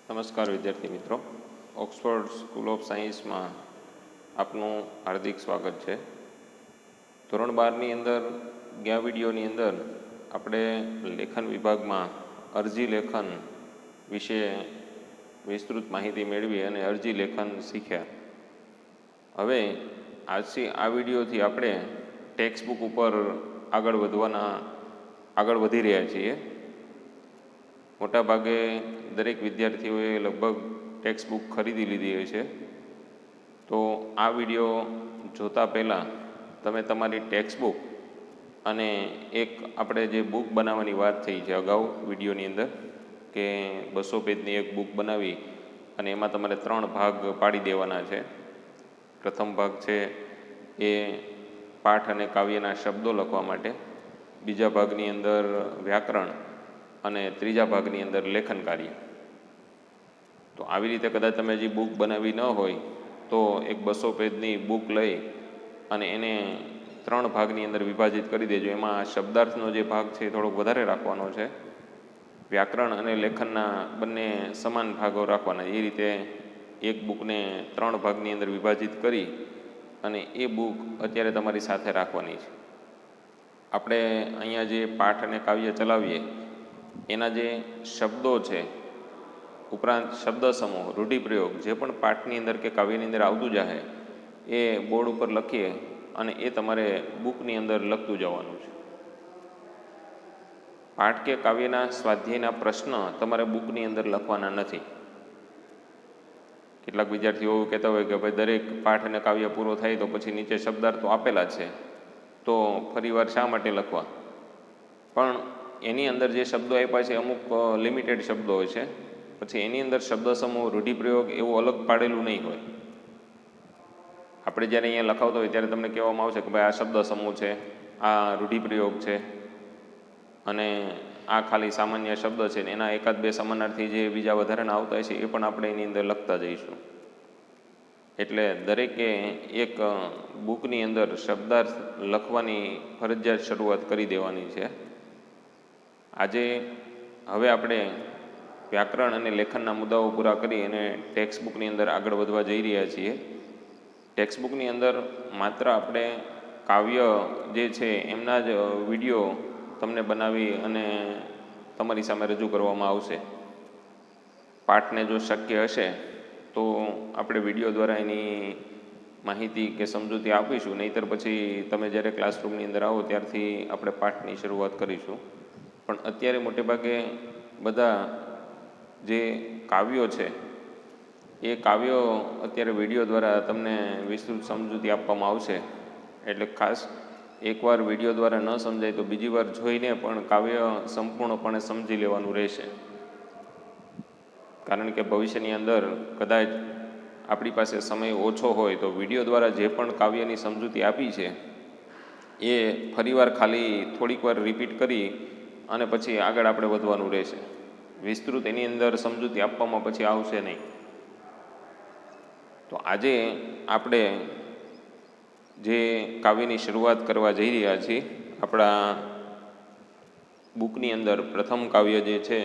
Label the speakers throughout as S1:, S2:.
S1: નમસ્કાર વિદ્યાર્થી મિત્રો, ઓક્સફોર્ડ સ્કૂલ ઓફ સાયન્સમાં આપનું હાર્દિક સ્વાગત છે. ધોરણ 12ની અંદર ગયા વિડીયોની અંદર આપણે લેખન વિભાગમાં અરજી લેખન વિશે વિસ્તૃત માહિતી મેળવી અને અરજી લેખન શીખ્યા. હવે આજથી આ વિડીયોથી આપણે ટેક્સ્ટ બુક ઉપર આગળ વધી રહ્યા છીએ. મોટાભાગે દરેક વિદ્યાર્થીઓએ લગભગ ટેક્સ્ટ બુક ખરીદી લીધી હોય છે. તો આ વિડીયો જોતા પહેલાં તમે તમારી ટેક્સ્ટ બુક અને એક આપણે જે બુક બનાવવાની વાત થઈ છે અગાઉ વિડીયોની અંદર કે 200 પેજની એક બુક બનાવી અને એમાં તમારે 3 ભાગ પાડી દેવાના છે. પ્રથમ ભાગ છે એ પાઠ અને કાવ્યના શબ્દો લખવા માટે, બીજા ભાગની અંદર વ્યાકરણ અને ત્રીજા ભાગની અંદર લેખન કાર્ય. તો આવી રીતે કદાચ તમે હજી બુક બનાવી ન હોય તો એક 200 પેજની બુક લઈ અને એને 3 ભાગની અંદર વિભાજિત કરી દેજો. એમાં શબ્દાર્થનો જે ભાગ છે એ થોડોક વધારે રાખવાનો છે, વ્યાકરણ અને લેખનના બંને સમાન ભાગો રાખવાના. એ રીતે એક બુકને 3 ભાગની અંદર વિભાજિત કરી અને એ બુક અત્યારે તમારી સાથે રાખવાની છે. આપણે અહીંયા જે પાઠ અને કાવ્ય ચલાવીએ એના જે શબ્દો છે, ઉપરાંત શબ્દ સમૂહ, રૂઢિપ્રયોગ જે પણ પાઠની અંદર કે કાવ્યની અંદર આવતું જાય એ બોર્ડ ઉપર લખીએ અને એ તમારે બુકની અંદર લખતું જવાનું છે. પાઠ કે કાવ્યના સ્વાધ્યાયના પ્રશ્ન તમારે બુકની અંદર લખવાના નથી. કેટલાક વિદ્યાર્થીઓ કહેતા હોય કે ભાઈ દરેક પાઠ અને કાવ્ય પૂરો થાય તો પછી નીચે શબ્દાર્થો આપેલા છે તો ફરીવાર શા માટે લખવા? પણ એની અંદર જે શબ્દો આપ્યા છે અમુક લિમિટેડ શબ્દો હોય છે, પછી એની અંદર શબ્દ સમૂહ, રૂઢિપ્રયોગ એવું અલગ પાડેલું નહીં હોય. આપણે જ્યારે અહીંયા લખાવતા હોય ત્યારે તમને કહેવામાં આવશે કે ભાઈ આ શબ્દ સમૂહ છે, આ રૂઢિપ્રયોગ છે અને આ ખાલી સામાન્ય શબ્દ છે ને એના એકાદ બે સમાનાર્થી જે બીજા વધારાના આવતા હોય છે એ પણ આપણે એની અંદર લખતા જઈશું. એટલે દરેકે એક બુકની અંદર શબ્દાર્થ લખવાની ફરજિયાત શરૂઆત કરી દેવાની છે. હવે આપણે વ્યાકરણ અને લેખનના મુદ્દાઓ પૂરા કરી અને ટેક્સ્ટ બુકની અંદર આગળ વધવા જઈ રહ્યા છીએ. ટેક્સ્ટ બુકની અંદર માત્ર આપણે કાવ્ય જે છે એમના જ વિડીયો તમને બનાવી અને તમારી સામે રજૂ કરવામાં આવશે. પાઠને જો શક્ય હશે તો આપણે વિડીયો દ્વારા એની માહિતી કે સમજૂતી આપીશું, નહીંતર પછી તમે જ્યારે ક્લાસરૂમની અંદર આવો ત્યારથી આપણે પાઠની શરૂઆત કરીશું. પણ અત્યારે મોટે ભાગે બધા જે કાવ્યો છે એ કાવ્યો અત્યારે વિડીયો દ્વારા તમને વિસ્તૃત સમજૂતી આપવામાં આવશે. એટલે ખાસ એકવાર વિડીયો દ્વારા ન સમજાય તો બીજી વાર જોઈને પણ કાવ્ય સંપૂર્ણપણે સમજી લેવાનું રહેશે. કારણ કે ભવિષ્યની અંદર કદાચ આપણી પાસે સમય ઓછો હોય તો વિડીયો દ્વારા જે પણ કાવ્યની સમજૂતી આપી છે એ ફરીવાર ખાલી થોડીક વાર રિપીટ કરી અને પછી આગળ આપણે વધવાનું રહેશે. વિસ્તૃત એની અંદર સમજૂતી આપવામાં પછી આવશે નહીં. તો આજે આપણે જે કાવ્યની શરૂઆત કરવા જઈ રહ્યા છીએ, આપણા બુકની અંદર પ્રથમ કાવ્ય જે છે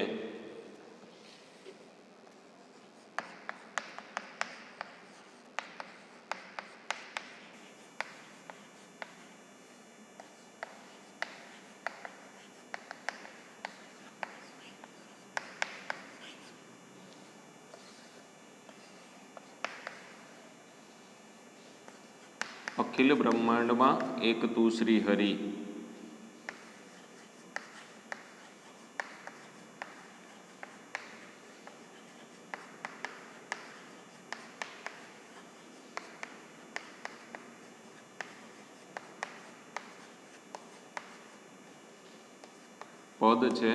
S1: અખિલ બ્રહ્માંડમાં એક તું શ્રી હરિ. પદ છે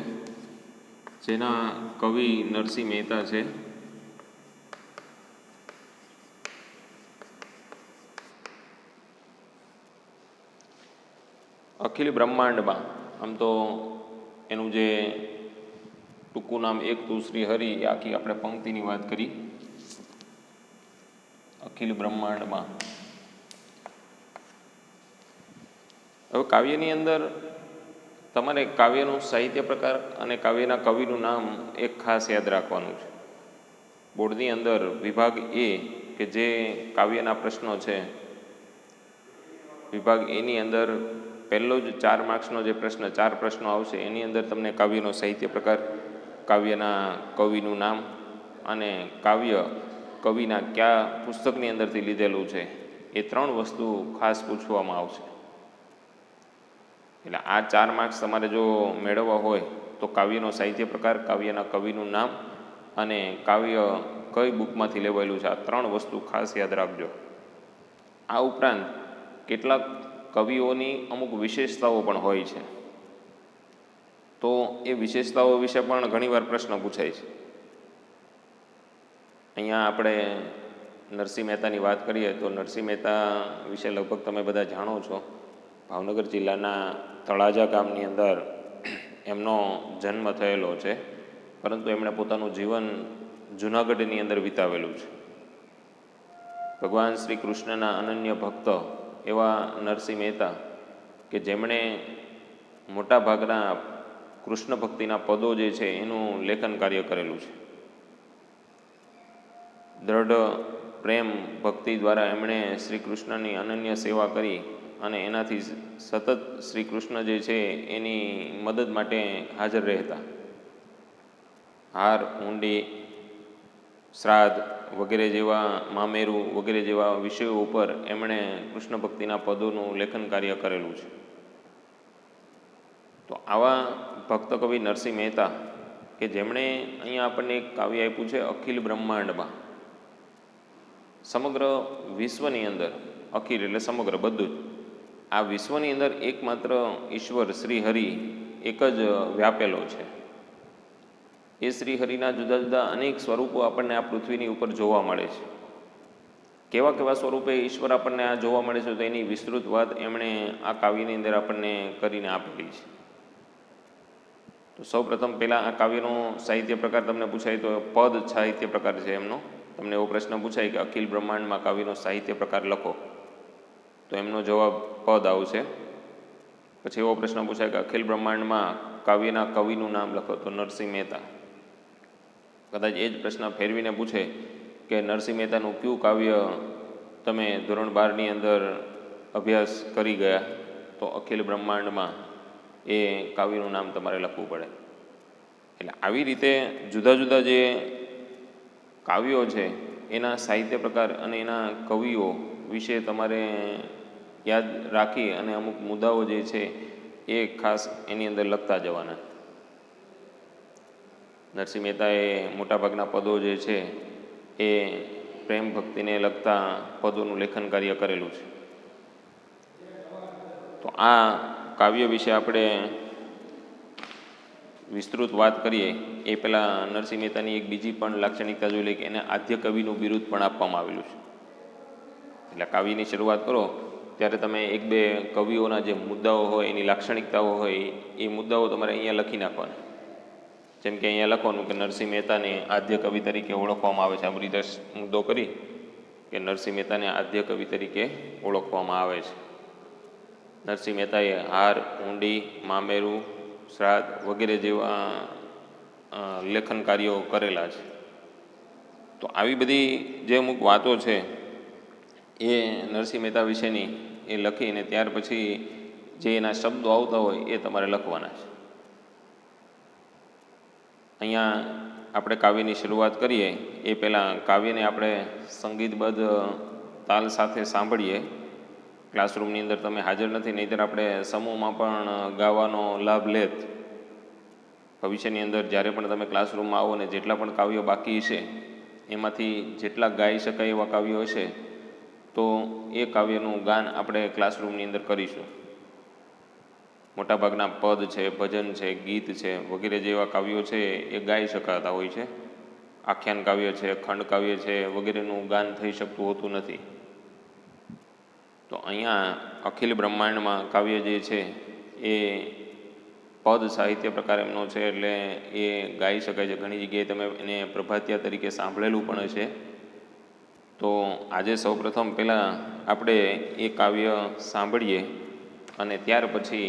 S1: જેના કવિ નરસિંહ મહેતા છે. અખિલ બ્રહ્માંડમાં, આમ તો એનું જે ટૂંકું નામ એક તું શ્રી હરિ, આખી આપણે પંક્તિની વાત કરી. અખિલ બ્રહ્માંડમાં. હવે કાવ્યની અંદર તમારે કાવ્યનું સાહિત્ય પ્રકાર અને કાવ્યના કવિનું નામ એક ખાસ યાદ રાખવાનું છે. બોર્ડની અંદર વિભાગ એ કે જે કાવ્યના પ્રશ્નો છે, વિભાગ એની અંદર પહેલો જ 4 માર્ક્સનો જે પ્રશ્ન, 4 પ્રશ્નો આવશે એની અંદર તમને કાવ્યનો સાહિત્ય પ્રકાર, કાવ્યના કવિનું નામ અને કાવ્ય કવિના કયા પુસ્તકની અંદરથી લીધેલું છે એ 3 વસ્તુ ખાસ પૂછવામાં આવશે. એટલે આ 4 માર્ક્સ તમારે જો મેળવવા હોય તો કાવ્યનો સાહિત્ય પ્રકાર, કાવ્યના કવિનું નામ અને કાવ્ય કઈ બુકમાંથી લેવાયેલું છે, આ 3 વસ્તુ ખાસ યાદ રાખજો. આ ઉપરાંત કેટલાક કવિઓની અમુક વિશેષતાઓ પણ હોય છે, તો એ વિશેષતાઓ વિશે પણ ઘણીવાર પ્રશ્ન પૂછાય છે. અહીંયા આપણે નરસિંહ મહેતાની વાત કરીએ તો નરસિંહ મહેતા વિશે લગભગ તમે બધા જાણો છો. ભાવનગર જિલ્લાના તળાજા ગામની અંદર એમનો જન્મ થયેલો છે, પરંતુ એમણે પોતાનું જીવન જૂનાગઢની અંદર વિતાવેલું છે. ભગવાન શ્રી કૃષ્ણના અનન્ય ભક્ત એવા નરસિંહ મહેતા કે જેમણે મોટાભાગના કૃષ્ણ ભક્તિના પદો જે છે એનું લેખન કાર્ય કરેલું છે. દ્રઢ પ્રેમ ભક્તિ દ્વારા એમણે શ્રી કૃષ્ણની અનન્ય સેવા કરી અને એનાથી સતત શ્રી કૃષ્ણ જે છે એની મદદ માટે હાજર રહેતા. હાર, હુંડી, શ્રાદ્ધ વગેરે જેવા, મામેરું વગેરે જેવા વિષયો ઉપર એમણે કૃષ્ણ ભક્તિના પદોનું લેખન કાર્ય કરેલું છે. તો આવા ભક્ત કવિ નરસિંહ મહેતા કે જેમણે અહીંયા આપણને એક કાવ્ય આપ્યું છે અખિલ બ્રહ્માંડમાં. સમગ્ર વિશ્વની અંદર, અખિલ એટલે સમગ્ર બધું જ, આ વિશ્વની અંદર એકમાત્ર ઈશ્વર શ્રી હરિ એક જ વ્યાપેલો છે. એ શ્રી હરિના જુદા જુદા અનેક સ્વરૂપો આપણને આ પૃથ્વીની ઉપર જોવા મળે છે. કેવા કેવા સ્વરૂપે ઈશ્વર આપણને આ જોવા મળે છે તો એની વિસ્તૃત વાત એમણે આ કાવ્યની અંદર આપણને કરીને આપેલી છે. તો સૌપ્રથમ પહેલાં આ કાવ્યનો સાહિત્ય પ્રકાર તમને પૂછાય તો પદ સાહિત્ય પ્રકાર છે એમનો. તમને એવો પ્રશ્ન પૂછાય કે અખિલ બ્રહ્માંડમાં કાવ્યનો સાહિત્ય પ્રકાર લખો, તો એમનો જવાબ પદ આવશે. પછી એવો પ્રશ્ન પૂછાય કે અખિલ બ્રહ્માંડમાં કાવ્યના કવિનું નામ લખો, તો નરસિંહ મહેતા. કદાચ એ જ પ્રશ્ન ફેરવીને પૂછે કે નરસિંહ મહેતાનું કયું કાવ્ય તમે ધોરણ 12ની અંદર અભ્યાસ કરી ગયા, તો અખિલ બ્રહ્માંડમાં એ કાવ્યનું નામ તમારે લખવું પડે. એટલે આવી રીતે જુદા જુદા જે કાવ્યો છે એના સાહિત્ય પ્રકાર અને એના કવિઓ વિશે તમારે યાદ રાખી અને અમુક મુદ્દાઓ જે છે એ ખાસ એની અંદર લખતા જવાના. નરસિંહ મહેતાએ મોટાભાગના પદો જે છે એ પ્રેમ ભક્તિને લગતા પદોનું લેખન કાર્ય કરેલું છે. તો આ કાવ્ય વિશે આપણે વિસ્તૃત વાત કરીએ એ પહેલાં નરસિંહ મહેતાની એક બીજી પણ લાક્ષણિકતા જોઈ લઈએ કે એને આદ્ય કવિનું બિરુદ પણ આપવામાં આવેલું છે. એટલે કાવ્યની શરૂઆત કરો ત્યારે તમે 1-2 કવિઓના જે મુદ્દાઓ હોય, એની લાક્ષણિકતાઓ હોય, એ મુદ્દાઓ તમારે અહીંયા લખી નાખવાના. જેમ કે અહીંયા લખવાનું કે નરસિંહ મહેતાને આદ્ય કવિ તરીકે ઓળખવામાં આવે છે. આ રીતે મુદ્દો કરી કે નરસિંહ મહેતાને આદ્ય કવિ તરીકે ઓળખવામાં આવે છે. નરસિંહ મહેતાએ હાર, હુંડી, મામેરું, શ્રાદ્ધ વગેરે જેવા લેખન કાર્યો કરેલા છે. તો આવી બધી જે અમુક વાતો છે એ નરસિંહ મહેતા વિશેની એ લખીને ત્યાર પછી જે એના શબ્દો આવતા હોય એ તમારે લખવાના છે. અહીંયા આપણે કાવ્યની શરૂઆત કરીએ એ પહેલાં કાવ્યને આપણે સંગીતબદ્ધ તાલ સાથે સાંભળીએ. ક્લાસરૂમની અંદર તમે હાજર નથી, નહીંતર આપણે સમૂહમાં પણ ગાવાનો લાભ લેત. ભવિષ્યની અંદર જ્યારે પણ તમે ક્લાસરૂમમાં આવો ને જેટલા પણ કાવ્યો બાકી છે એમાંથી જેટલા ગાઈ શકાય એવા કાવ્યો હશે તો એ કાવ્યનું ગાન આપણે ક્લાસરૂમની અંદર કરીશું. મોટાભાગના પદ છે, ભજન છે, ગીત છે વગેરે જેવા કાવ્યો છે એ ગાઈ શકાતા હોય છે. આખ્યાન કાવ્ય છે, ખંડ કાવ્ય છે વગેરેનું ગાન થઈ શકતું હોતું નથી. તો અહીંયા અખિલ બ્રહ્માંડમાં કાવ્ય જે છે એ પદ સાહિત્ય પ્રકાર એમનો છે, એટલે એ ગાઈ શકાય છે. ઘણી જગ્યાએ તમે એને પ્રભાતિયા તરીકે સાંભળેલું પણ હશે. તો આજે સૌપ્રથમ પહેલાં આપણે એ કાવ્ય સાંભળીએ અને ત્યાર પછી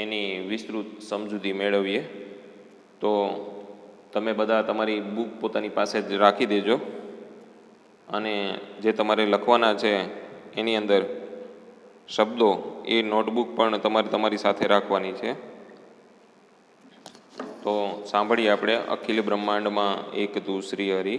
S1: એની વિસ્તૃત સમજૂતી મેળવીએ. તો તમે બધા તમારી બુક પોતાની પાસે જ રાખી દેજો અને જે તમારે લખવાના છે એની અંદર શબ્દો એ નોટબુક પણ તમારે તમારી સાથે રાખવાની છે. તો સાંભળીએ આપણે અખિલ બ્રહ્માંડમાં એક તું શ્રી હરિ.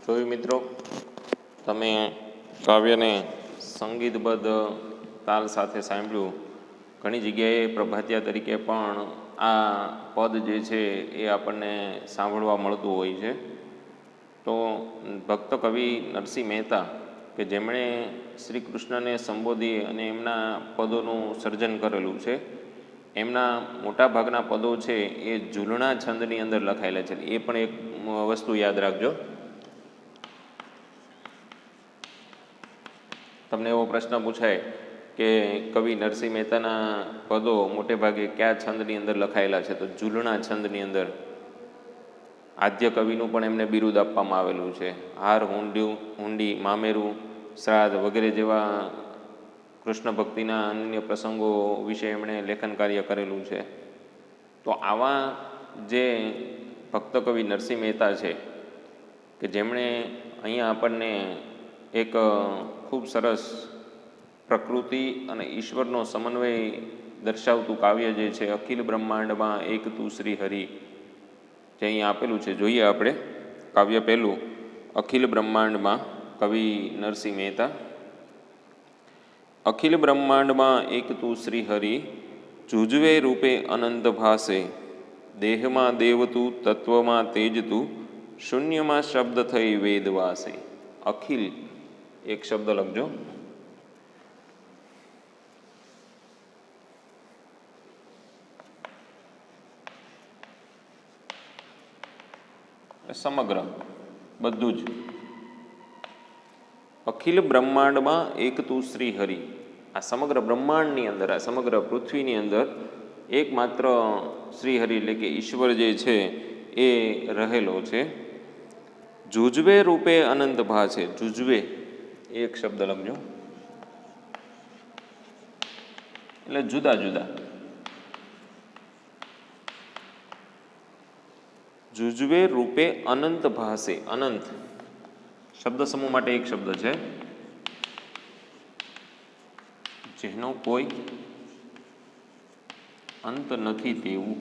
S1: જોયું મિત્રો, તમે કાવ્યને સંગીતબદ્ધ તાલ સાથે સાંભળ્યું. ઘણી જગ્યાએ પ્રભાતિયા તરીકે પણ આ પદ જે છે એ આપણને સાંભળવા મળતું હોય છે. તો ભક્ત કવિ નરસિંહ મહેતા કે જેમણે શ્રી કૃષ્ણને સંબોધી અને એમના પદોનું સર્જન કરેલું છે, એમના મોટાભાગના પદો છે એ ઝૂલણા છંદની અંદર લખાયેલા છે. એ પણ એક વસ્તુ યાદ રાખજો. તમને એવો પ્રશ્ન પૂછાય કે કવિ નરસિંહ મહેતાના પદો મોટે ભાગે કયા છંદની અંદર લખાયેલા છે, તો ઝૂલણા છંદની અંદર. આદ્ય કવિનું પણ એમને બિરુદ આપવામાં આવેલું છે. હાર, હુંડી, મામેરું, શ્રાદ્ધ વગેરે જેવા કૃષ્ણ ભક્તિના અન્ય પ્રસંગો વિશે એમણે લેખન કાર્ય કરેલું છે. તો આવા જે ભક્ત કવિ નરસિંહ મહેતા છે કે જેમણે અહીંયા આપણને એક ખૂબ સરસ પ્રકૃતિ અને ઈશ્વરનો સમન્વય દર્શાવતું કાવ્ય જે છે, અખિલ બ્રહ્માંડમાં એક તું શ્રી હરિ, જે અહીંયા આપેલું છે. જોઈએ આપણે કાવ્ય પહેલું, અખિલ બ્રહ્માંડમાં, કવિ નરસિંહ મહેતા. અખિલ બ્રહ્માંડમાં એક તું શ્રી હરિ, જુજવે રૂપે અનંત ભાસે, દેહમાં દેવ તું, તત્વમાં તેજ તું, શૂન્યમાં શબ્દ થઈ વેદવાસે. અખિલ એક શબ્દ લખજો. સમગ્ર બધું જ. અખિલ બ્રહ્માંડમાં એક તું શ્રી હરિ. આ સમગ્ર બ્રહ્માંડની અંદર, આ સમગ્ર પૃથ્વીની અંદર એકમાત્ર શ્રી હરિ એટલે કે ઈશ્વર જે છે એ રહેલો છે. જુજવે રૂપે અનંત ભાસે. જુજવે એક શબ્દ લખજો, એટલે જુદા જુદા. જુજવે રૂપે અનંત ભાસે. અનંત શબ્દ સમૂહ માટે એક શબ્દ છે, જેનો કોઈ અંત નથી તેવું.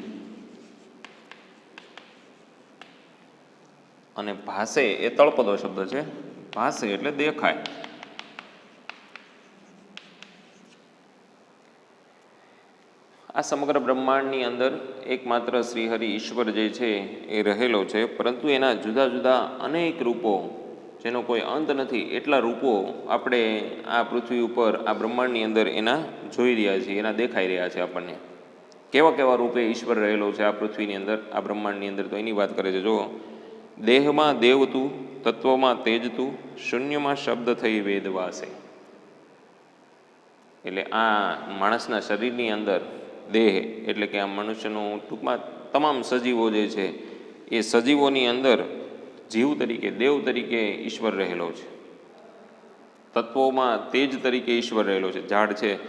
S1: અને ભાસે એ તળપદો શબ્દ છે. ભાસે એટલે દેખાય. આ સમગ્ર બ્રહ્માંડની અંદર એકમાત્ર શ્રીહરિ ઈશ્વર જે છે એ રહેલો છે, પરંતુ એના જુદા જુદા અનેક રૂપો, જેનો કોઈ અંત નથી, એટલા રૂપો આપણે આ પૃથ્વી ઉપર, આ બ્રહ્માંડની અંદર એના જોઈ રહ્યા છીએ, એના દેખાઈ રહ્યા છે આપણને. કેવા કેવા રૂપે ઈશ્વર રહેલો છે આ પૃથ્વીની અંદર, આ બ્રહ્માંડની અંદર, તો એની વાત કરે છે. જો દેહમાં દેવ તું, તત્વમાં તેજ તું, શૂન્યમાં શબ્દ થઈ વેદવાસે. એટલે આ માણસના શરીરની અંદર દેહ એટલે કે આ મનુષ્યનું ટૂંકમાં તમામ સજીવો જે છે એ સજીવોની અંદર જીવ તરીકે, દેવ તરીકે ઈશ્વર રહેલો છે. તત્વોમાં તેજ તરીકે ઈશ્વર રહેલો છે. ઝાડ છે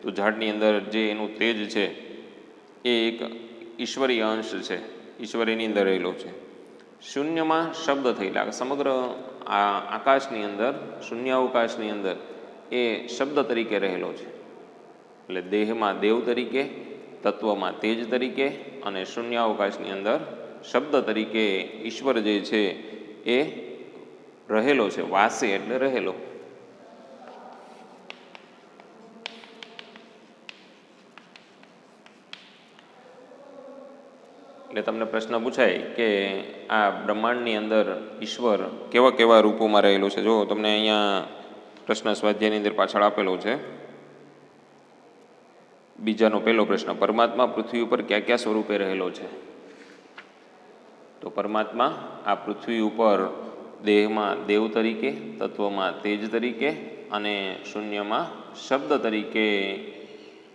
S1: તો ઝાડની અંદર જે એનું તેજ છે એ એક ઈશ્વરીય અંશ છે, ઈશ્વર એની અંદર રહેલો છે. શૂન્યમાં શબ્દ થયેલા, સમગ્ર આ આકાશની અંદર, શૂન્યાવકાશની અંદર એ શબ્દ તરીકે રહેલો છે. એટલે દેહમાં દેવ તરીકે, તત્વમાં તેજ તરીકે અને શૂન્યાવકાશની અંદર શબ્દ તરીકે ઈશ્વર જે છે એ રહેલો છે. વાસે એટલે રહેલો. એટલે તમને પ્રશ્ન પૂછાય કે આ બ્રહ્માંડની અંદર ઈશ્વર કેવા કેવા રૂપોમાં રહેલો છે. જો તમને અહીંયા પ્રશ્ન સ્વાધ્યાયની અંદર પાછળ આપેલો છે. બીજાનો પહેલો પ્રશ્ન, પરમાત્મા પૃથ્વી ઉપર કયા કયા સ્વરૂપે રહેલો છે? તો પરમાત્મા આ પૃથ્વી ઉપર દેહમાં દેવ તરીકે, તત્વમાં તેજ તરીકે અને શૂન્યમાં શબ્દ તરીકે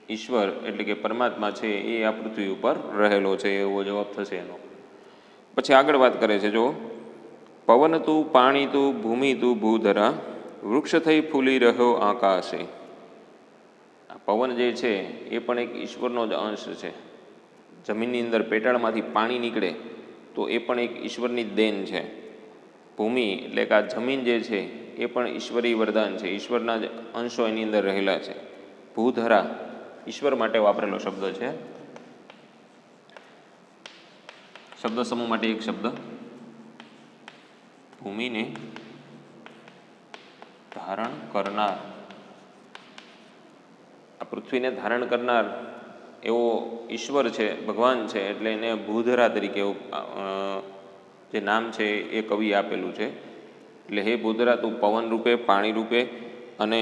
S1: ઈશ્વર એટલે કે પરમાત્મા છે એ આ પૃથ્વી ઉપર રહેલો છે, એવો જવાબ થશે એનો. પછી આગળ વાત કરે છે. જો પવન તું, પાણી તું, ભૂમિ તું, ભૂધરા, વૃક્ષ થઈ ફૂલી રહ્યો આકાશે. આ પવન જે છે એ પણ એક ઈશ્વરનો જ અંશ છે. જમીનની અંદર પેટાળમાંથી પાણી નીકળે તો એ પણ એક ઈશ્વરની જ દેન છે. ભૂમિ એટલે કે આ જમીન જે છે એ પણ ઈશ્વરીય વરદાન છે, ઈશ્વરના જ અંશો એની અંદર રહેલા છે. ભૂધરા ઈશ્વર માટે વાપરેલો શબ્દ છે. શબ્દ સમૂહ માટે એક શબ્દ. ભૂમિને ધારણ કરનાર, આ પૃથ્વીને ધારણ કરનાર એવો ઈશ્વર છે, ભગવાન છે, એટલે એને ભૂધરા તરીકે જે નામ છે એ કવિ આપેલું છે. એટલે હે ભૂધરા, તું પવન રૂપે, પાણી રૂપે અને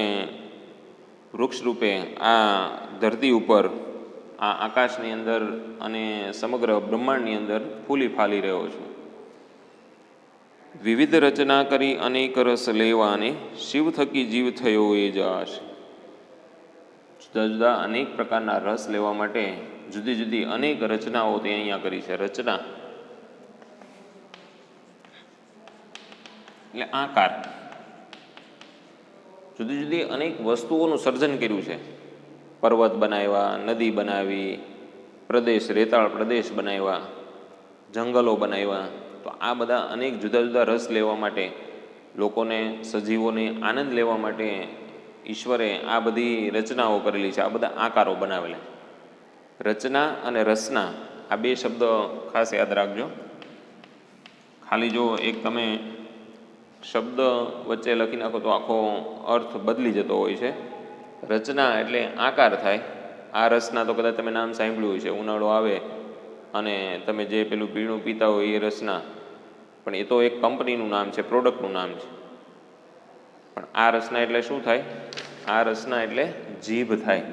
S1: વૃક્ષ રૂપે આ ધરતી ઉપર, આ આકાશની અંદર અને સમગ્ર બ્રહ્માંડની અંદર ફૂલી ફાલી રહ્યો છું. વિવિધ રચના કરી અનેક રસ લેવાને, શિવ થકી જીવ થયો એ જાશે. જુદા જુદા અનેક પ્રકારના રસ લેવા માટે જુદી જુદી અનેક રચનાઓ તે અહીંયા કરી છે. રચના એટલે આકાર. જુદી જુદી અનેક વસ્તુઓનું સર્જન કર્યું છે. પર્વત બનાવ્યા, નદી બનાવી, પ્રદેશ, રેતાળ પ્રદેશ બનાવ્યા, જંગલો બનાવ્યા. તો આ બધા અનેક જુદા જુદા રસ લેવા માટે, લોકોને, સજીવોને આનંદ લેવા માટે ઈશ્વરે આ બધી રચનાઓ કરેલી છે, આ બધા આકારો બનાવેલા. રચના અને રસના આ બે શબ્દ ખાસ યાદ રાખજો. ખાલી જો એક તમે શબ્દ વચ્ચે લખી નાખો તો આખો અર્થ બદલી જતો હોય છે. રચના એટલે આકાર થાય. આ રસના તો કદાચ તમે નામ સાંભળ્યું હોય છે. ઉનાળો આવે અને તમે જે પેલું પીણું પીતા હોય એ રસના, પણ એ તો એક કંપનીનું નામ છે, પ્રોડક્ટનું નામ છે. પણ આ રસના એટલે શું થાય? આ રસના એટલે જીભ થાય.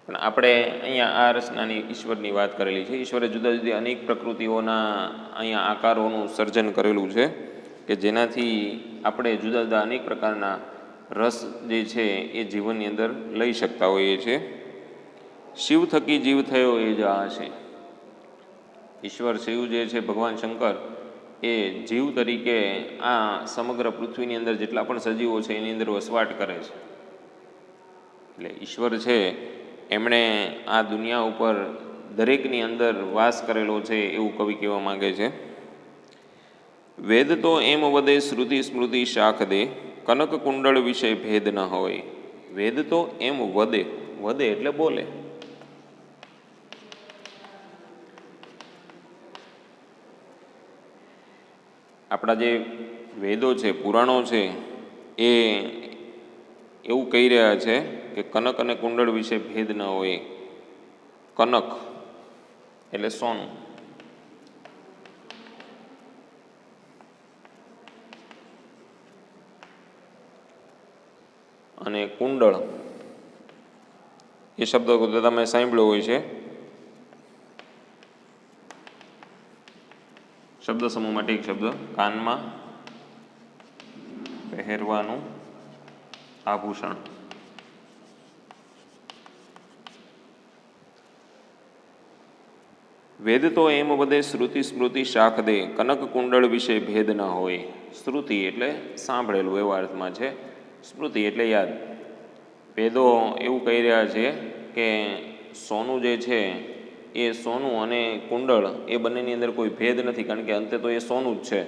S1: પણ આપણે અહીંયા આ રચનાની ઈશ્વરની વાત કરેલી છે. ઈશ્વરે જુદા જુદી અનેક પ્રકૃતિઓના અહીંયા આકારોનું સર્જન કરેલું છે કે જેનાથી આપણે જુદા જુદા અનેક પ્રકારના રસ જે છે એ જીવનની અંદર લઈ શકતા હોઈએ છીએ. શિવ થકી જીવ થયો એ જ આ છે. ઈશ્વર શિવ જે છે, ભગવાન શંકર, એ જીવ તરીકે આ સમગ્ર પૃથ્વીની અંદર જેટલા પણ સજીવો છે એની અંદર વસવાટ કરે છે. એટલે ઈશ્વર છે એમણે આ દુનિયા ઉપર દરેકની અંદર વાસ કરેલો છે એવું કવિ કહેવા માંગે છે. વેદ તો એમ વદે, શ્રુતિ સ્મૃતિ શાખ દે, કનક કુંડળ વિશે ભેદ ન હોય. વેદ તો એમ વદે, વદે એટલે બોલે. આપણા જે વેદો છે, પુરાણો છે, એ એવું કહી રહ્યા છે કે કનક અને કુંડળ વિશે ભેદ ન હોય. કનક એટલે સોનું, અને કુંડળ એ શબ્દ તમે સાંભળ્યો હોય છે. શબ્દ સમૂહ માટે એક શબ્દ, કાનમાં પહેરવાનું આભૂષણ. વેદ તો એમ બધે, શ્રુતિ સ્મૃતિ શાખ દે, કનક કુંડળ વિશે ભેદ ન હોય. શ્રુતિ એટલે સાંભળેલું એવા અર્થમાં છે. સ્મૃતિ એટલે યાદ. વેદો એવું કહી રહ્યા છે કે સોનું જે છે એ સોનું અને કુંડળ એ બંનેની અંદર કોઈ ભેદ નથી, કારણ કે અંતે તો એ સોનું જ છે.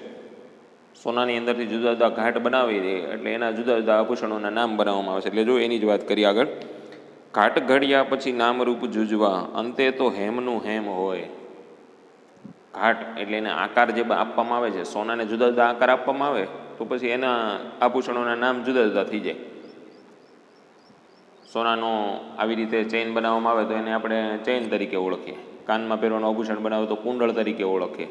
S1: સોનાની અંદરથી જુદા જુદા ઘાટ બનાવી દે એટલે એના જુદા જુદા આભૂષણોના નામ બનાવવામાં આવે છે. એટલે જો એની જ વાત કરીએ આગળ. ઘાટ ઘડ્યા પછી નામરૂપ જુજવા, અંતે તો હેમનું હેમ હોય. ઘાટ એટલે એને આકાર જે આપવામાં આવે છે, સોનાને જુદા જુદા આકાર આપવામાં આવે તો પછી એના આભૂષણોના નામ જુદા જુદા થઈ જાય. સોનાનો આવી રીતે ચેઇન બનાવવામાં આવે તો એને આપણે ચેઇન તરીકે ઓળખીએ. કાનમાં પહેરવાનું આભૂષણ બનાવે તો કુંડળ તરીકે ઓળખીએ.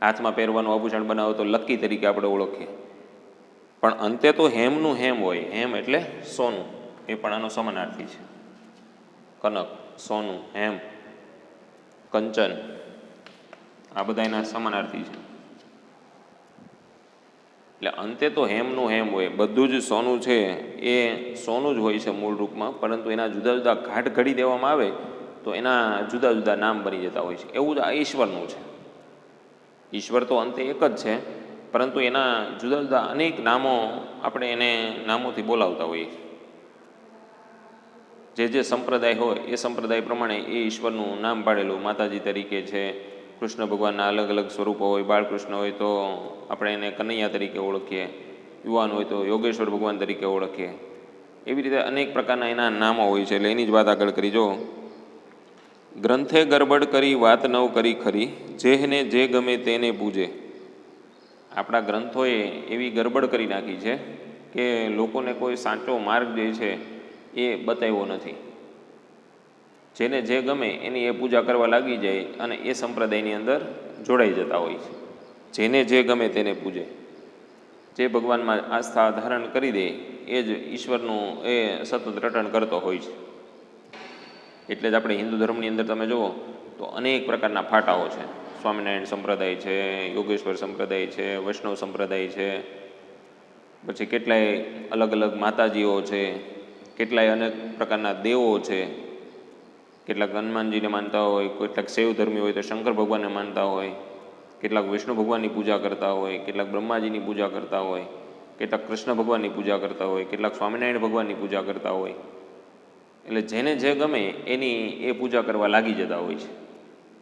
S1: હાથમાં પહેરવાનું આભૂષણ બનાવે તો લક્કી તરીકે આપણે ઓળખીએ. પણ અંતે તો હેમનું હેમ હોય. હેમ એટલે સોનું, એ પણ આનો સમાનાર્થી છે. કનક, સોનું, હેમ, કંચન, આ બધા એના સમાનાર્થી છે. એટલે અંતે તો હેમનું હેમ હોય. બધું જ સોનું છે એ સોનું જ હોય છે મૂળ રૂપમાં, પરંતુ એના જુદા જુદા ઘાટ ઘડી દેવામાં આવે તો એના જુદા જુદા નામ બની જતા હોય છે. એવું જ આ ઈશ્વરનું છે. ઈશ્વર તો અંતે એક જ છે, પરંતુ એના જુદા જુદા અનેક નામો આપણે એને નામોથી બોલાવતા હોઈએ. જે સંપ્રદાય હોય એ સંપ્રદાય પ્રમાણે એ ઈશ્વરનું નામ પાડેલું. માતાજી તરીકે છે, કૃષ્ણ ભગવાનના અલગ અલગ સ્વરૂપો હોય. બાળકૃષ્ણ હોય તો આપણે એને કનૈયા તરીકે ઓળખીએ, યુવાન હોય તો યોગેશ્વર ભગવાન તરીકે ઓળખીએ. એવી રીતે અનેક પ્રકારના એના નામો હોય છે. એટલે એની જ વાત આગળ કરી. જો ગ્રંથે ગરબડ કરી વાત નવ કરી ખરી, જેહને જે ગમે તેને પૂજે. આપણા ગ્રંથોએ એવી ગરબડ કરી નાખી છે કે લોકોને કોઈ સાચો માર્ગ જે છે એ બતાવ્યો નથી. જેને જે ગમે એની એ પૂજા કરવા લાગી જાય અને એ સંપ્રદાયની અંદર જોડાઈ જતા હોય છે. જેને જે ગમે તેને પૂજે. જે ભગવાનમાં આસ્થા ધારણ કરી દે એ જ ઈશ્વરનું એ સતત રટણ કરતો હોય છે. એટલે જ આપણે હિન્દુ ધર્મની અંદર તમે જુઓ તો અનેક પ્રકારના ફાટાઓ છે. સ્વામિનારાયણ સંપ્રદાય છે, યોગેશ્વર સંપ્રદાય છે, વૈષ્ણવ સંપ્રદાય છે, પછી કેટલાય અલગ અલગ માતાજીઓ છે, કેટલાય અનેક પ્રકારના દેવો છે. કેટલાક હનુમાનજીને માનતા હોય, કેટલાક શૈવ ધર્મી હોય તો શંકર ભગવાનને માનતા હોય, કેટલાક વિષ્ણુ ભગવાનની પૂજા કરતા હોય, કેટલાક બ્રહ્માજીની પૂજા કરતા હોય, કેટલાક કૃષ્ણ ભગવાનની પૂજા કરતા હોય, કેટલાક સ્વામિનારાયણ ભગવાનની પૂજા કરતા હોય. એટલે જેને જે ગમે એની એ પૂજા કરવા લાગી જતા હોય છે.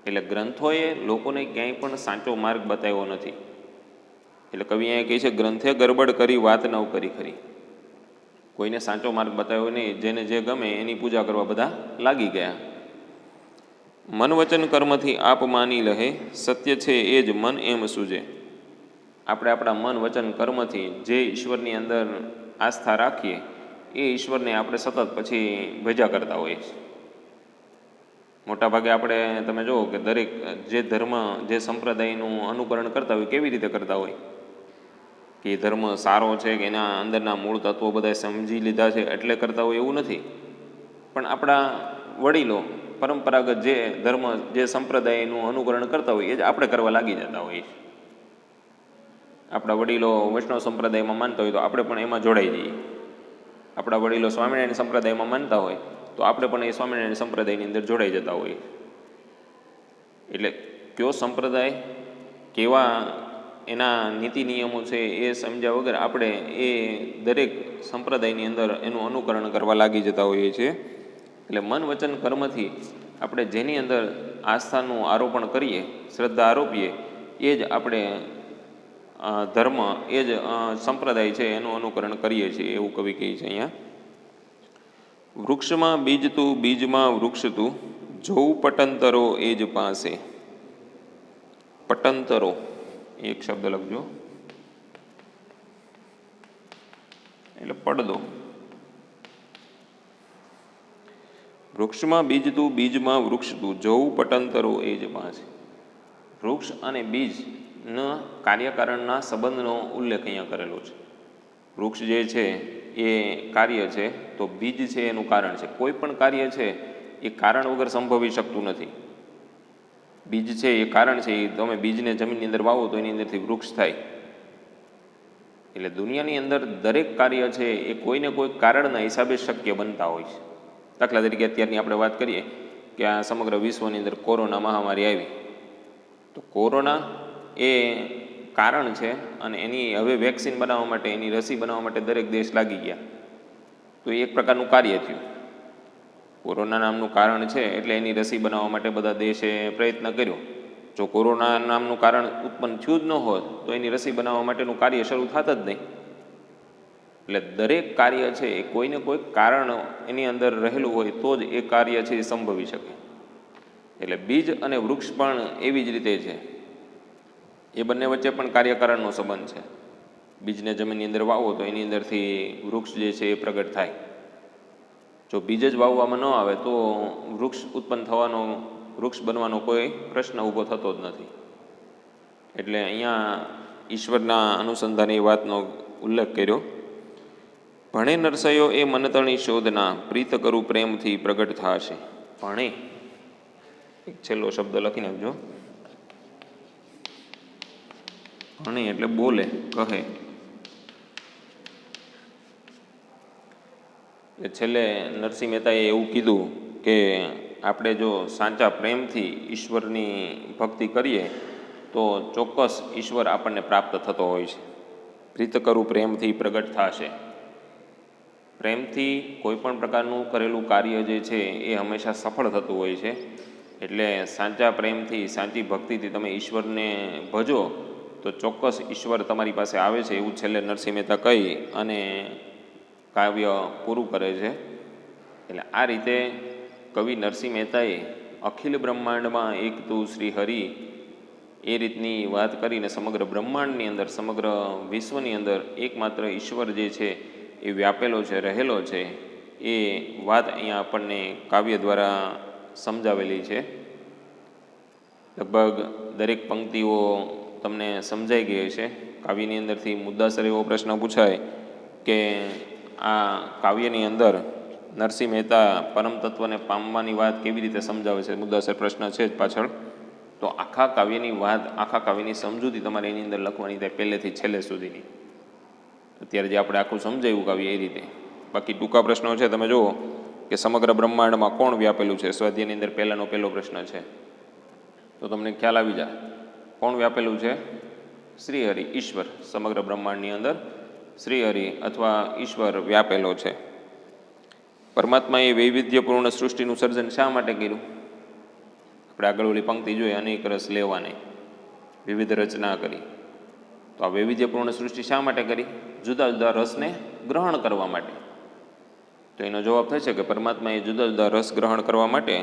S1: એટલે ગ્રંથોએ લોકોને ક્યાંય પણ સાચો માર્ગ બતાવ્યો નથી. એટલે કવિ અહીંયા કહે છે ગ્રંથે ગરબડ કરી વાત નવ કરી ખરી. કોઈને સાચો માર્ગ બતાવ્યો નહીં, જેને જે ગમે એની પૂજા કરવા બધા લાગી ગયા. મન વચન કર્મથી આપ માની લહે, સત્ય છે એ જ મન એમ સૂજે. આપણે આપણા મન વચન કર્મથી જે ઈશ્વરની અંદર આસ્થા રાખીએ એ ઈશ્વરને આપણે સતત પછી ભેજા કરતા હોઈએ છીએ. મોટાભાગે આપણે તમે જુઓ કે દરેક જે ધર્મ જે સંપ્રદાયનું અનુકરણ કરતા હોય કેવી રીતે કરતા હોય કે એ ધર્મ સારો છે કે એના અંદરના મૂળ તત્વો બધા સમજી લીધા છે એટલે કરતા હોય એવું નથી. પણ આપણા વડીલો પરંપરાગત જે ધર્મ જે સંપ્રદાયનું અનુકરણ કરતા હોય એ જ આપણે કરવા લાગી જતા હોઈએ. આપણા વડીલો વૈષ્ણવ સંપ્રદાયમાં માનતા હોય તો આપણે પણ એમાં જોડાઈ જઈએ. આપણા વડીલો સ્વામિનારાયણ સંપ્રદાયમાં માનતા હોય તો આપણે પણ એ સ્વામિનારાયણ સંપ્રદાયની અંદર જોડાઈ જતા હોઈએ. એટલે કયો સંપ્રદાય કેવા એના નીતિ નિયમો છે એ સમજ્યા વગર આપણે એ દરેક સંપ્રદાયની અંદર એનું અનુકરણ કરવા લાગી જતા હોઈએ છીએ. એટલે મન વચન કર્મથી આપણે જેની અંદર આસ્થાનું આરોપણ કરીએ, શ્રદ્ધા આરોપીએ એ જ આપણે ધર્મ એ જ સંપ્રદાય છે એનું અનુકરણ કરીએ છીએ એવું કવિ કહે છે અહીંયા. વૃક્ષમાં બીજ તું બીજમાં વૃક્ષ તું, જોઉં પટંતરો એ જ પાસે. પટંતરો એક શબ્દ લખજો એટલે પડદો. વૃક્ષમાં બીજ તું બીજમાં વૃક્ષ તું, જોઉં પટંતરો એ જ પાસે. વૃક્ષ અને બીજના કાર્યકારણના સંબંધનો ઉલ્લેખ અહીંયા કરેલો છે. વૃક્ષ જે છે એ કાર્ય છે તો બીજ છે એનું કારણ છે. કોઈ પણ કાર્ય છે એ કારણ વગર સંભવી શકતું નથી. બીજ છે એ કારણ છે. એ તમે બીજને જમીનની અંદર વાવો તો એની અંદરથી વૃક્ષ થાય. એટલે દુનિયાની અંદર દરેક કાર્ય છે એ કોઈને કોઈ કારણના હિસાબે શક્ય બનતા હોય છે. દાખલા તરીકે અત્યારની આપણે વાત કરીએ કે આ સમગ્ર વિશ્વની અંદર કોરોના મહામારી આવી તો કોરોના એ કારણ છે અને એની હવે વેક્સિન બનાવવા માટે એની રસી બનાવવા માટે દરેક દેશ લાગી ગયા. તો એ એક પ્રકારનું કાર્ય થયું. કોરોના નામનું કારણ છે એટલે એની રસી બનાવવા માટે બધા દેશે પ્રયત્ન કર્યો. જો કોરોના નામનું કારણ ઉત્પન્ન થયું જ ન હોત તો એની રસી બનાવવા માટેનું કાર્ય શરૂ થાત જ નહીં. એટલે દરેક કાર્ય છે એ કોઈને કોઈ કારણ એની અંદર રહેલું હોય તો જ એ કાર્ય છે એ સંભવી શકે. એટલે બીજ અને વૃક્ષ પણ એવી જ રીતે છે. એ બંને વચ્ચે પણ કાર્યકારણનો સંબંધ છે. બીજને જમીનની અંદર વાવો તો એની અંદરથી વૃક્ષ જે છે એ પ્રગટ થાય. જો બીજ જ વાવવામાં ન આવે તો વૃક્ષ ઉત્પન્ન થવાનો, વૃક્ષ બનવાનો કોઈ પ્રશ્ન ઊભો થતો જ નથી. એટલે અહીંયા ઈશ્વરના અનુસંધાને એ વાતનો ઉલ્લેખ કર્યો. ભણે નરસયો એ મનતણી શોધના, પ્રીત કરું પ્રેમથી પ્રગટ થશે. ભણે એક છેલ્લો શબ્દ લખી નાખજો. ભણે એટલે બોલે, કહે. છેલ્લે નરસિંહ મહેતાએ એવું કીધું કે આપણે જો સાચા પ્રેમથી ઈશ્વરની ભક્તિ કરીએ તો ચોક્કસ ઈશ્વર આપણને પ્રાપ્ત થતો હોય છે. પ્રીત કરું પ્રેમથી પ્રગટ થશે. પ્રેમથી કોઈ પણ પ્રકારનું કરેલું કાર્ય જે છે એ હંમેશા સફળ થતું હોય છે. એટલે સાચા પ્રેમથી સાચી ભક્તિથી તમે ઈશ્વરને ભજો તો ચોક્કસ ઈશ્વર તમારી પાસે આવે છે એવું છેલ્લે નરસિંહ મહેતા કહી અને કાવ્ય પૂરું કરે છે. એટલે આ રીતે કવિ નરસિંહ મહેતાએ અખિલ બ્રહ્માંડમાં એક તું શ્રી હરિ એ રીતની વાત કરીને સમગ્ર બ્રહ્માંડની અંદર, સમગ્ર વિશ્વની અંદર એકમાત્ર ઈશ્વર જે છે એ વ્યાપેલો છે, રહેલો છે, એ વાત અહીંયા આપણને કાવ્ય દ્વારા સમજાવેલી છે. લગભગ દરેક પંક્તિઓ તમને સમજાઈ ગઈ છે. કાવ્યની અંદરથી મુદ્દાસર એવો પ્રશ્ન પૂછાય કે આ કાવ્યની અંદર નરસિંહ મહેતા પરમ તત્વને પામવાની વાત કેવી રીતે સમજાવે છે, મુદ્દાસર પ્રશ્ન છે જ પાછળ. તો આખા કાવ્યની વાત, આખા કાવ્યની સમજૂતી તમારે એની અંદર લખવાની થાય, પહેલેથી છેલ્લે સુધીની. અત્યારે જે આપણે આખું સમજાવ્યું કાવ્ય એ રીતે. બાકી ટૂંકા પ્રશ્નો છે, તમે જુઓ કે સમગ્ર બ્રહ્માંડમાં કોણ વ્યાપેલું છે, સ્વાધ્યાયની અંદર પહેલો પ્રશ્ન છે, તો તમને ખ્યાલ આવી જાય કોણ વ્યાપેલું છે. શ્રી હરિ, ઈશ્વર. સમગ્ર બ્રહ્માંડની અંદર શ્રી હરિ અથવા ઈશ્વર વ્યાપેલો છે. પરમાત્માએ વૈવિધ્યપૂર્ણ સૃષ્ટિનું સર્જન શા માટે કર્યું? આપણે આગળ ઓલી પંક્તિ જોઈએ, અનેક રસ લેવાને, વિવિધ રચના કરી. તો આ વૈવિધ્યપૂર્ણ સૃષ્ટિ શા માટે કરી? જુદા જુદા રસને ગ્રહણ કરવા માટે. તો એનો જવાબ થશે કે પરમાત્માએ જુદા જુદા રસ ગ્રહણ કરવા માટે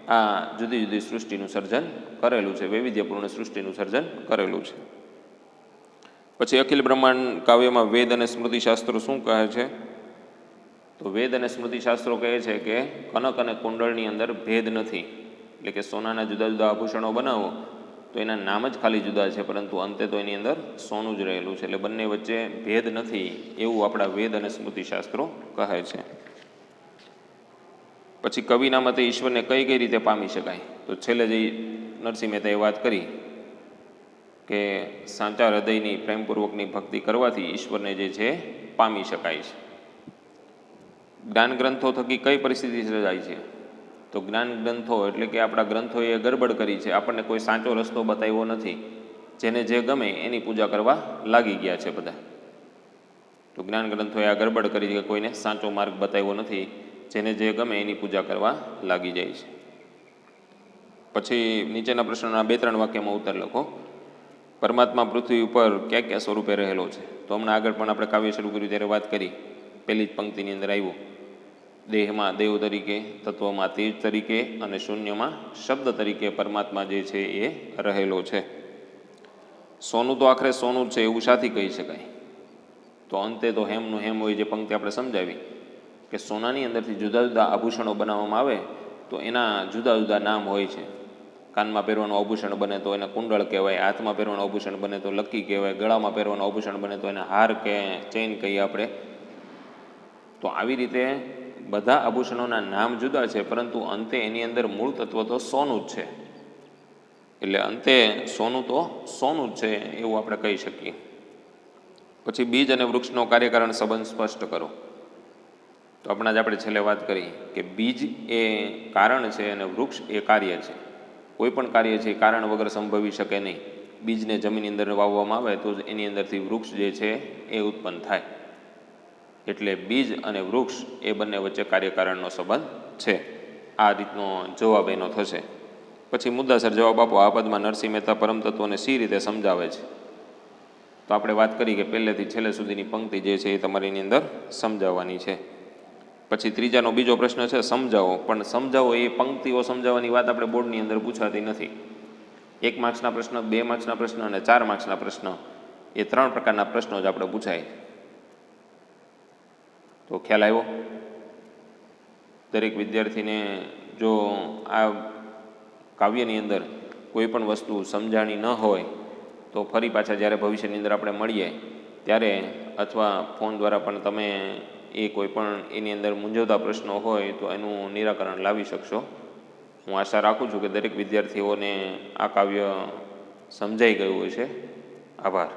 S1: આ જુદી જુદી સૃષ્ટિનું સર્જન કરેલું છે, વૈવિધ્યપૂર્ણ સૃષ્ટિનું સર્જન કરેલું છે. પછી અખિલ બ્રહ્માંડ કાવ્યમાં વેદ અને સ્મૃતિશાસ્ત્રો શું કહે છે? તો વેદ અને સ્મૃતિશાસ્ત્રો કહે છે કે કનક અને કુંડળની અંદર ભેદ નથી. એટલે કે સોનાના જુદા જુદા આભૂષણો બનાવો તો એના નામ જ ખાલી જુદા છે, પરંતુ અંતે તો એની અંદર સોનું જ રહેલું છે. એટલે બંને વચ્ચે ભેદ નથી, એવું આપણા વેદ અને સ્મૃતિશાસ્ત્રો કહે છે. પછી કવિના મતે ઈશ્વરને કઈ કઈ રીતે પામી શકાય? તો છેલ્લે જે નરસિંહ મહેતાએ વાત કરી કે સાચા હૃદયની પ્રેમપૂર્વકની ભક્તિ કરવાથી ઈશ્વરને જે છે પામી શકાય છે. જ્ઞાન ગ્રંથો થકી કઈ પરિસ્થિતિ સર્જાય છે? તો જ્ઞાન ગ્રંથો એટલે કે આપણા ગ્રંથોએ ગડબડ કરી છે, આપણને કોઈ સાચો રસ્તો બતાવ્યો નથી. જેને જે ગમે એની પૂજા કરવા લાગી ગયા છે બધા. તો જ્ઞાન ગ્રંથોએ આ ગડબડ કરી કે કોઈને સાચો માર્ગ બતાવ્યો નથી, જેને જે ગમે એની પૂજા કરવા લાગી જાય છે. પછી નીચેના પ્રશ્નોના 2-3 વાક્યમાં ઉત્તર લખો. પરમાત્મા પૃથ્વી ઉપર ક્યાં ક્યાં સ્વરૂપે રહેલો છે? તો હમણાં આગળ પણ આપણે કાવ્ય શરૂ કર્યું ત્યારે વાત કરી, પહેલી જ પંક્તિની અંદર આવ્યું, દેહમાં દેવ તરીકે, તત્વમાં તેજ તરીકે અને શૂન્યમાં શબ્દ તરીકે પરમાત્મા જે છે એ રહેલો છે. સોનું તો આખરે સોનું જ છે એવું શાથી કહી શકાય? તો અંતે તો હેમનું હેમ હોય, જે પંક્તિ આપણે સમજાવી કે સોનાની અંદરથી જુદા જુદા આભૂષણો બનાવવામાં આવે તો એના જુદા જુદા નામ હોય છે. કાનમાં પહેરવાનું આભૂષણ બને તો એને કુંડળ કહેવાય, હાથમાં પહેરવાનું આભૂષણ બને તો લક્કી કહેવાય, ગળામાં પહેરવાનું આભૂષણ બને તો એને હાર કે ચેઇન કહીએ આપણે. તો આવી રીતે બધા આભૂષણોના નામ જુદા છે, પરંતુ અંતે એની અંદર મૂળ તત્વ તો સોનું જ છે. એટલે અંતે સોનું તો સોનું જ છે એવું આપણે કહી શકીએ. પછી બીજ અને વૃક્ષનો કાર્યકારણ સંબંધ સ્પષ્ટ કરો. તો હમણાં જ આપણે છેલ્લે વાત કરી કે બીજ એ કારણ છે અને વૃક્ષ એ કાર્ય છે. કોઈ પણ કાર્ય છે એ કારણ વગર સંભવી શકે નહીં. બીજને જમીનની અંદર વાવવામાં આવે તો જ એની અંદરથી વૃક્ષ જે છે એ ઉત્પન્ન થાય. એટલે બીજ અને વૃક્ષ એ બંને વચ્ચે કાર્યકારણનો સંબંધ છે. આ રીતનો જવાબ એનો થશે. પછી મુદ્દાસર જવાબ આપો. આ પદમાં નરસિંહ મહેતા પરમ તત્વને સી રીતે સમજાવે છે? તો આપણે વાત કરી કે પહેલેથી છેલ્લે સુધીની પંક્તિ જે છે એ તમારી એની અંદર સમજાવવાની છે. પછી ત્રીજાનો બીજો પ્રશ્ન છે સમજાવો. પણ સમજાવો એ પંક્તિઓ સમજાવવાની વાત આપણે બોર્ડની અંદર પૂછાતી નથી. 1 માર્ક્સના પ્રશ્ન, 2 માર્ક્સના પ્રશ્ન અને 4 માર્ક્સના પ્રશ્ન, એ 3 પ્રકારના પ્રશ્નો જ આપણે પૂછાય. તો ખ્યાલ આવ્યો? દરેક વિદ્યાર્થીને જો આ કાવ્યની અંદર કોઈ પણ વસ્તુ સમજાણી ન હોય તો ફરી પાછા જ્યારે ભવિષ્યની અંદર આપણે મળીએ ત્યારે, અથવા ફોન દ્વારા પણ તમે એ કોઈ પણ એની અંદર મૂંઝવતા પ્રશ્નો હોય તો એનું નિરાકરણ લાવી શકશો. હું આશા રાખું છું કે દરેક વિદ્યાર્થીઓને આ કાવ્ય સમજાઈ ગયું હશે. આભાર.